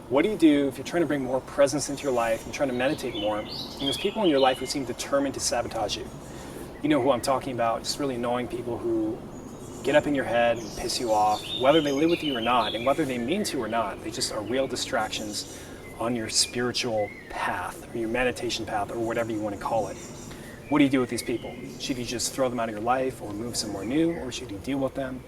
What do you do if you're trying to bring more presence into your life and trying to meditate more, and there's people in your life who seem determined to sabotage you? You know who I'm talking about, just really annoying people who get up in your head and piss you off, whether they live with you or not, and whether they mean to or not. They just are real distractions on your spiritual path, or your meditation path, or whatever you want to call it. What do you do with these people? Should you just throw them out of your life, or move somewhere new, or should you deal with them?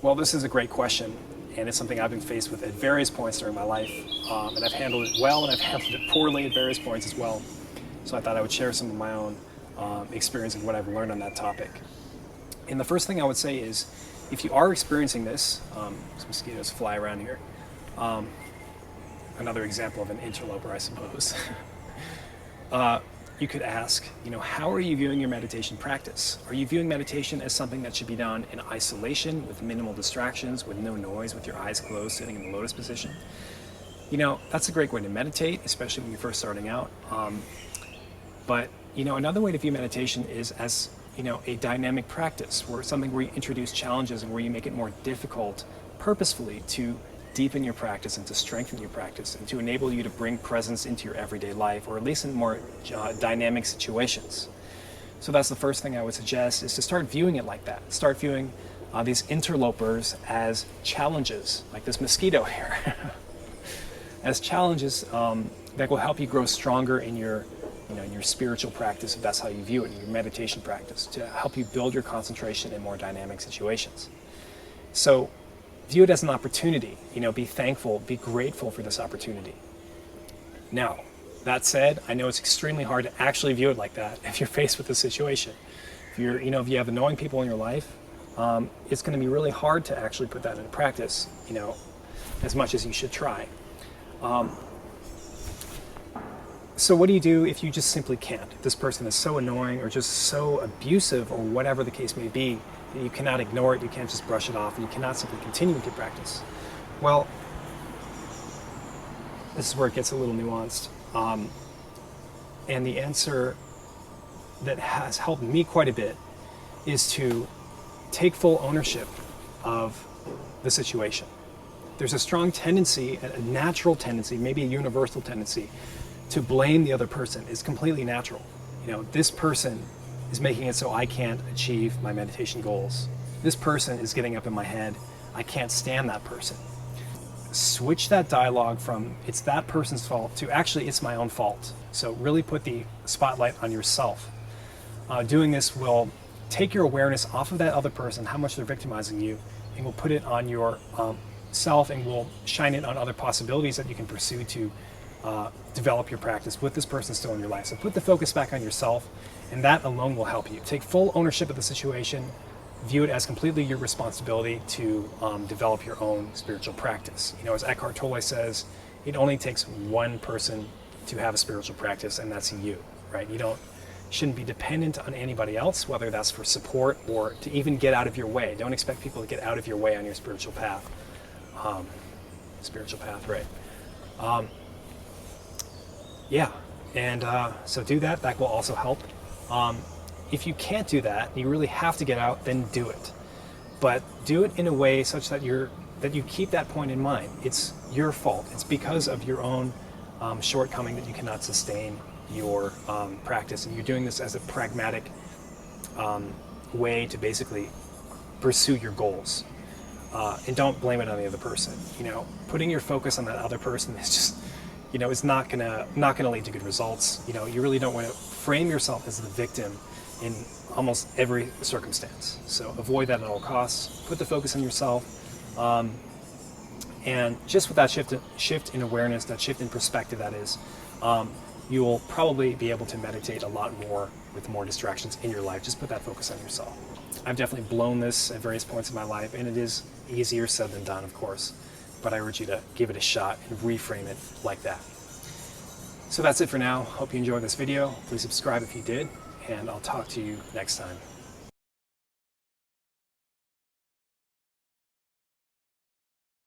Well, this is a great question, and it's something I've been faced with at various points during my life, and I've handled it well, and I've handled it poorly at various points as well. So I thought I would share some of my own experience and what I've learned on that topic. And the first thing I would say is, if you are experiencing this, some mosquitoes fly around here. Another example of an interloper, I suppose. You could ask, how are you viewing your meditation practice? Are you viewing meditation as something that should be done in isolation, with minimal distractions, with no noise, with your eyes closed, sitting in the lotus position? That's a great way to meditate, especially when you're first starting out. But another way to view meditation is as a dynamic practice, where you introduce challenges and where you make it more difficult purposefully to deepen your practice and to strengthen your practice and to enable you to bring presence into your everyday life, or at least in more dynamic situations. So that's the first thing I would suggest, is to start viewing it like that. Start viewing these interlopers as challenges, like this mosquito here, as challenges that will help you grow stronger in your spiritual practice, if that's how you view it, in your meditation practice, to help you build your concentration in more dynamic situations. So view it as an opportunity, be thankful, be grateful for this opportunity. Now, that said, I know it's extremely hard to actually view it like that if you're faced with the situation. If if you have annoying people in your life, it's going to be really hard to actually put that into practice, as much as you should try. So what do you do if you just simply can't? This person is so annoying or just so abusive, or whatever the case may be, that you cannot ignore it, you can't just brush it off, and you cannot simply continue with your practice. Well, this is where it gets a little nuanced. And the answer that has helped me quite a bit is to take full ownership of the situation. There's a strong tendency, a natural tendency, maybe a universal tendency, to blame the other person. Is completely natural. This person is making it so I can't achieve my meditation goals. This person is getting up in my head. I can't stand that person. Switch that dialogue from it's that person's fault to actually it's my own fault. So really put the spotlight on yourself. Doing this will take your awareness off of that other person, how much they're victimizing you, and will put it on your self, and will shine it on other possibilities that you can pursue to develop your practice with this person still in your life. So put the focus back on yourself, and that alone will help you. Take full ownership of the situation, view it as completely your responsibility to develop your own spiritual practice. As Eckhart Tolle says, it only takes one person to have a spiritual practice, and that's you, right? Shouldn't be dependent on anybody else, whether that's for support or to even get out of your way. Don't expect people to get out of your way on your spiritual path. Right. So do that. That will also help. If you can't do that, and you really have to get out, then do it. But do it in a way such that you keep that point in mind. It's your fault. It's because of your own shortcoming that you cannot sustain your practice, and you're doing this as a pragmatic way to basically pursue your goals. And don't blame it on the other person. Putting your focus on that other person is just, it's not gonna lead to good results. You really don't want to frame yourself as the victim in almost every circumstance. So avoid that at all costs. Put the focus on yourself, and just with that shift in awareness, that shift in perspective, that is, you will probably be able to meditate a lot more with more distractions in your life. Just put that focus on yourself. I've definitely blown this at various points in my life, and it is easier said than done, of course. But I urge you to give it a shot and reframe it like that. So that's it for now. Hope you enjoyed this video. Please subscribe if you did, and I'll talk to you next time.